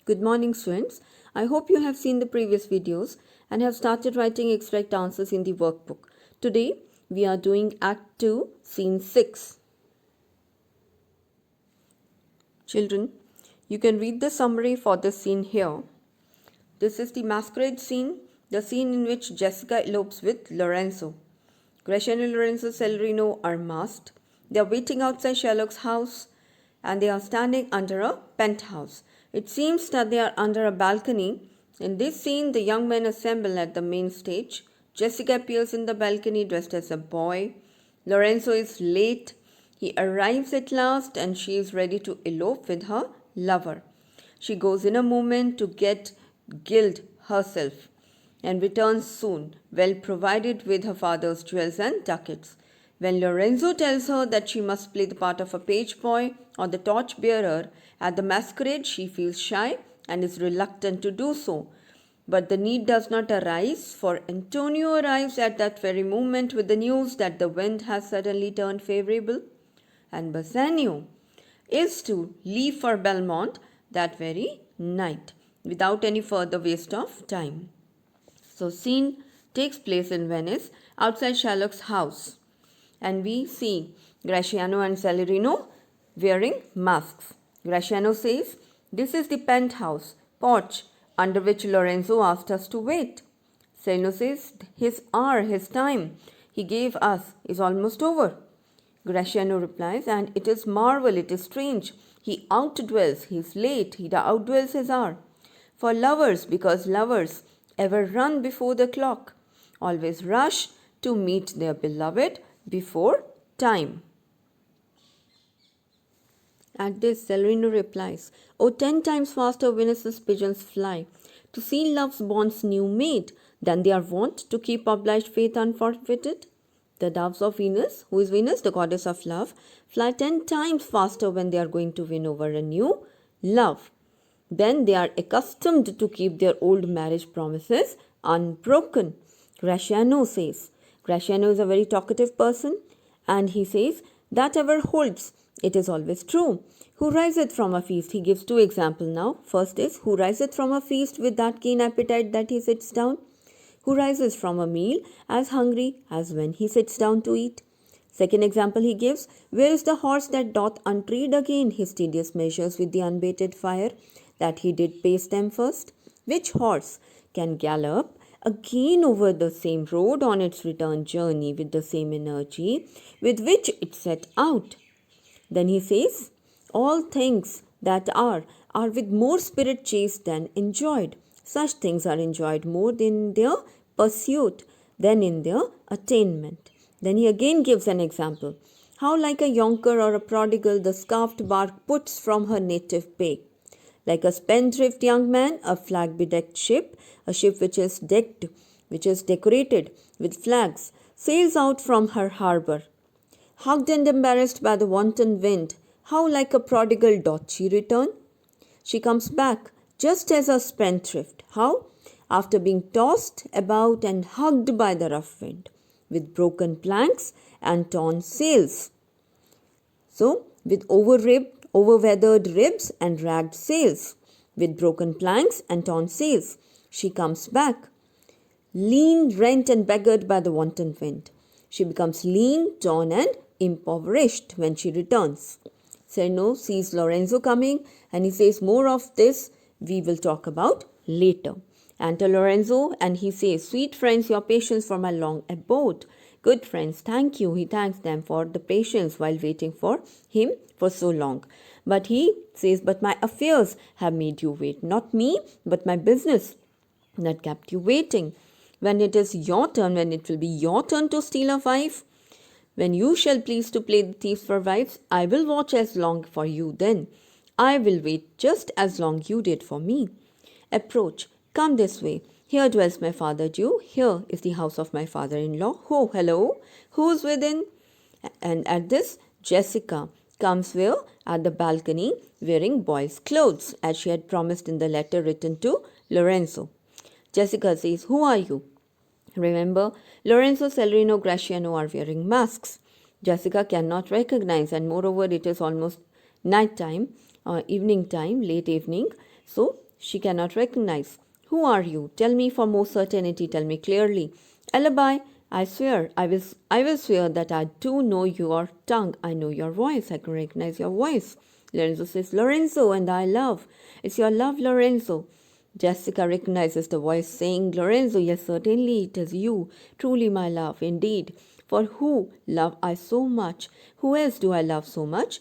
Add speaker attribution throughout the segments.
Speaker 1: Good morning, students. I hope you have seen the previous videos and have started writing extract answers in the workbook. Today, we are doing Act 2, Scene 6. Children, you can read the summary for the scene here. This is the masquerade scene, the scene in which Jessica elopes with Lorenzo. Graciano and Lorenzo Celerino are masked. They are waiting outside Sherlock's house and they are standing under a penthouse. It seems that they are under a balcony. In this scene, the young men assemble at the main stage. Jessica appears in the balcony dressed as a boy. Lorenzo is late. He arrives at last and she is ready to elope with her lover. She goes in a moment to get gild herself and returns soon, well provided with her father's jewels and ducats. When Lorenzo tells her that she must play the part of a page boy or the torch bearer at the masquerade, she feels shy and is reluctant to do so. But the need does not arise, for Antonio arrives at that very moment with the news that the wind has suddenly turned favorable, and Bassanio is to leave for Belmont that very night without any further waste of time. So scene takes place in Venice outside Sherlock's house and we see Graciano and Celerino wearing masks. Graciano says, "This is the penthouse porch under which Lorenzo asked us to wait." Celerino says, "His hour, his time he gave us is almost over." Graciano replies, "And it is marvel, it is strange. He outdwells, he is late, he outdwells his hour. For lovers, because lovers ever run before the clock, always rush to meet their beloved before time." At this, Celerino replies, "Oh, 10 times faster Venus's pigeons fly, to see love's bonds new made, than they are wont to keep obliged faith unforfeited. The doves of Venus, who is Venus, the goddess of love, fly 10 times faster when they are going to win over a new love. Then they are accustomed to keep their old marriage promises unbroken." Graciano says, Graciano is a very talkative person and he says, "That ever holds, it is always true. Who riseth from a feast?" He gives 2 examples now. First is, who riseth from a feast with that keen appetite that he sits down? Who rises from a meal as hungry as when he sits down to eat? Second example he gives, where is the horse that doth untread again his tedious measures with the unbated fire, that he did pace them first? Which horse can gallop again over the same road on its return journey with the same energy with which it set out? Then he says, all things that are with more spirit chased than enjoyed. Such things are enjoyed more in their pursuit than in their attainment. Then he again gives an example. How like a yonker or a prodigal the scarfed bark puts from her native bay. Like a spendthrift young man, a flag-bedecked ship, a ship which is decorated with flags, sails out from her harbour. Hugged and embarrassed by the wanton wind, how like a prodigal doth she return? She comes back just as a spendthrift. How? After being tossed about and hugged by the rough wind, with broken planks and torn sails. So, with over-weathered ribs and ragged sails, with broken planks and torn sails, she comes back, lean, rent and beggared by the wanton wind. She becomes lean, torn and impoverished when she returns." Celerino sees Lorenzo coming and he says, "More of this we will talk about later." Enter Lorenzo and he says, "Sweet friends, your patience for my long abode." "Good friends, thank you." He thanks them for the patience while waiting for him for so long. But he says, "But my affairs have made you wait. Not me, but my business that kept you waiting. When it is your turn, when it will be your turn to steal a wife, when you shall please to play the thieves for wives, I will watch as long for you then. I will wait just as long you did for me. Approach, come this way. Here dwells my father Jew. Here is the house of my father-in-law. Oh, hello, who's within?" And at this, Jessica comes where? At the balcony, wearing boy's clothes, as she had promised in the letter written to Lorenzo. Jessica says, "Who are you?" Remember, Lorenzo, Celerino, Graciano are wearing masks. Jessica cannot recognize, and moreover, it is almost night time, evening time, late evening. So she cannot recognize. Who are you? Tell me for more certainty, tell me clearly. Alibi, I swear, I will swear that I do know your tongue. I know your voice. I can recognize your voice. Lorenzo says, Lorenzo, and I love. It's your love, Lorenzo. Jessica recognizes the voice saying, Lorenzo, yes, certainly it is you. Truly my love, indeed. For who love I so much? Who else do I love so much?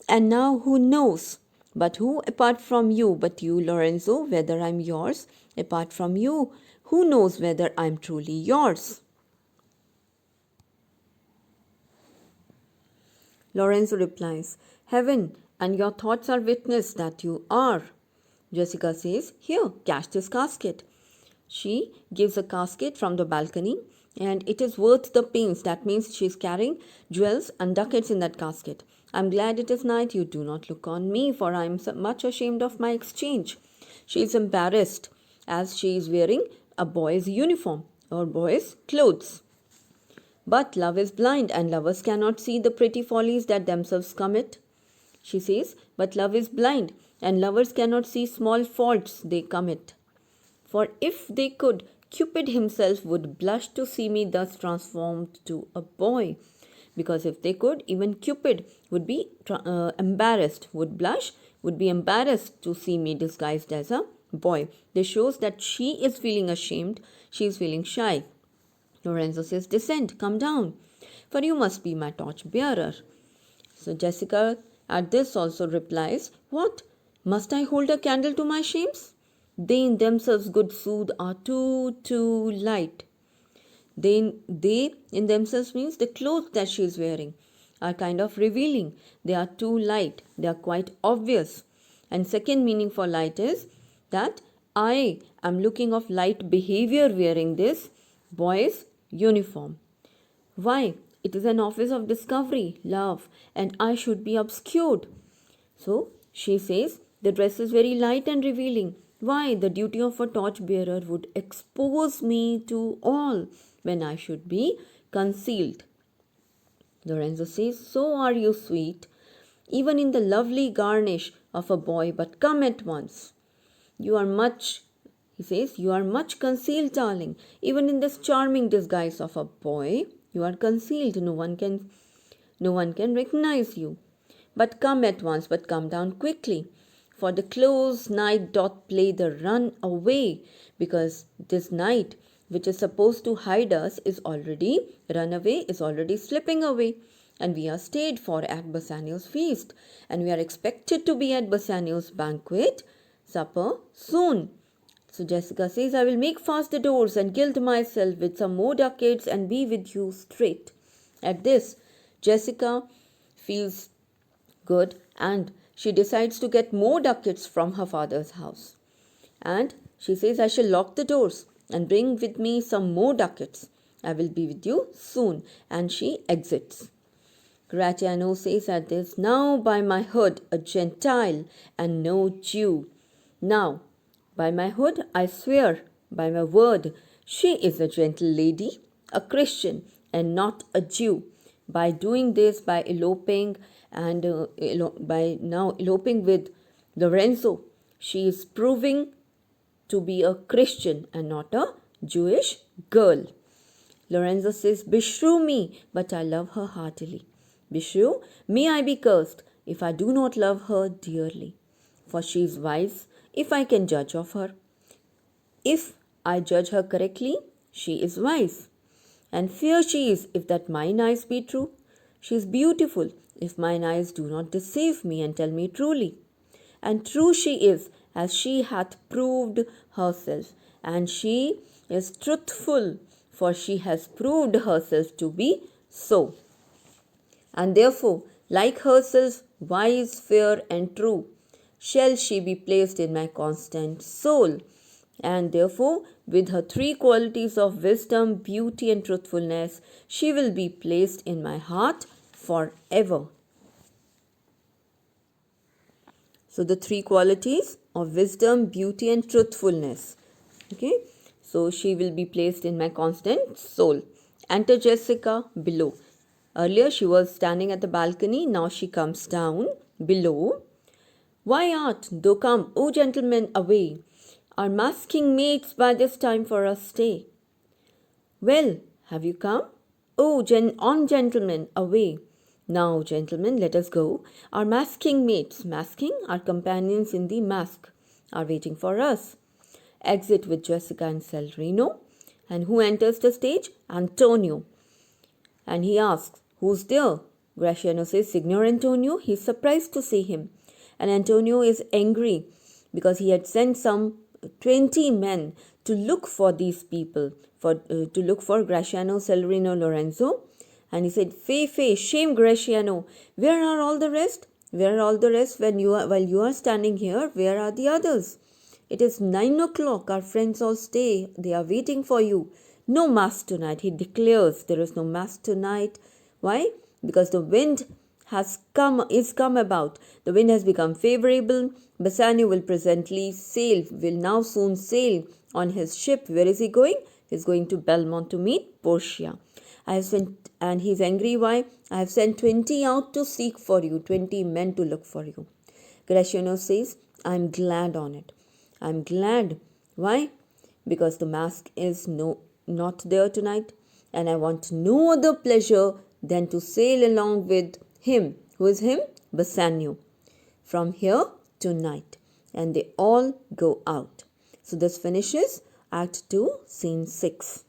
Speaker 1: And now who knows? But who apart from you, but you, Lorenzo, whether I'm yours? Apart from you, who knows whether I'm truly yours? Lorenzo replies, Heaven and your thoughts are witness that you are. Jessica says, Here, catch this casket. She gives a casket from the balcony, and it is worth the pains. That means she is carrying jewels and ducats in that casket. I'm glad it is night. You do not look on me, for I am much ashamed of my exchange. She is embarrassed as she is wearing a boy's uniform or boy's clothes. But love is blind, and lovers cannot see the pretty follies that themselves commit. She says, But love is blind, and lovers cannot see small faults they commit. For if they could, Cupid himself would blush to see me thus transformed to a boy. Because if they could, even Cupid would be embarrassed, would blush, would be embarrassed to see me disguised as a boy. This shows that she is feeling ashamed, she is feeling shy. Lorenzo says, Descend, come down, for you must be my torch bearer. So Jessica at this also replies, What? Must I hold a candle to my shames? They in themselves, good sooth, are too light. They in themselves means the clothes that she is wearing are kind of revealing. They are too light. They are quite obvious. And second meaning for light is that I am looking of light behavior wearing this boy's uniform. Why? It is an office of discovery, love, and I should be obscured. So she says, the dress is very light and revealing. Why? The duty of a torchbearer would expose me to all when I should be concealed. Lorenzo says, So are you sweet, even in the lovely garnish of a boy, but come at once. You are much concealed, darling. Even in this charming disguise of a boy, you are concealed. No one can recognize you. But come at once, but come down quickly. For the close night doth play the run away, because this night, which is supposed to hide us, is already run away, is already slipping away. And we are stayed for at Bassanio's feast, and we are expected to be at Bassanio's banquet supper soon. So Jessica says, I will make fast the doors and gild myself with some more ducats and be with you straight. At this, Jessica feels good and she decides to get more ducats from her father's house. And she says, I shall lock the doors and bring with me some more ducats. I will be with you soon. And she exits. Gratiano says at this, Now by my hood, a Gentile and no Jew. Now, by my hood, I swear, by my word, she is a gentle lady, a Christian, and not a Jew. By doing this, by eloping and by now eloping with Lorenzo, she is proving to be a Christian and not a Jewish girl. Lorenzo says, Beshrew me, but I love her heartily. Beshrew, may I be cursed if I do not love her dearly. For she is wise, if I can judge of her. If I judge her correctly, she is wise. And fair she is, if that mine eyes be true. She is beautiful, if mine eyes do not deceive me and tell me truly. And true she is, as she hath proved herself. And she is truthful, for she has proved herself to be so. And therefore, like herself, wise, fair, and true, shall she be placed in my constant soul. And therefore, with her three qualities of wisdom, beauty, and truthfulness, she will be placed in my heart forever. So, the three qualities of wisdom, beauty, and truthfulness. Okay. So, she will be placed in my constant soul. Enter Jessica below. Earlier, she was standing at the balcony. Now, she comes down below. Why art thou come, O gentlemen, away? Our masking mates by this time for us stay. Well, have you come? Oh, gentlemen, away. Now, gentlemen, let us go. Our masking mates, masking, our companions in the mask, are waiting for us. Exit with Jessica and Celerino. And who enters the stage? Antonio. And he asks, who's there? Graciano says, Signor Antonio. He's surprised to see him. And Antonio is angry because he had sent some 20 men to look for these people, to look for Graciano, Celerino, Lorenzo. And he said, Fee, shame Graciano. Where are all the rest? Where are all the rest while you are standing here? Where are the others? It is 9 o'clock. Our friends all stay. They are waiting for you. No mass tonight. He declares there is no mass tonight. Why? Because the wind is come about. The wind has become favorable. Bassanio will now soon sail on his ship. Where is he going? He's going to Belmont to meet Portia. And he's angry. Why? I have sent 20 out to seek for you, 20 men to look for you. Graciano says, I'm glad on it. I'm glad. Why? Because the mask is not there tonight, and I want no other pleasure than to sail along with him. Who is him? Bassanio. From here tonight. And they all go out. So this finishes Act 2, Scene 6.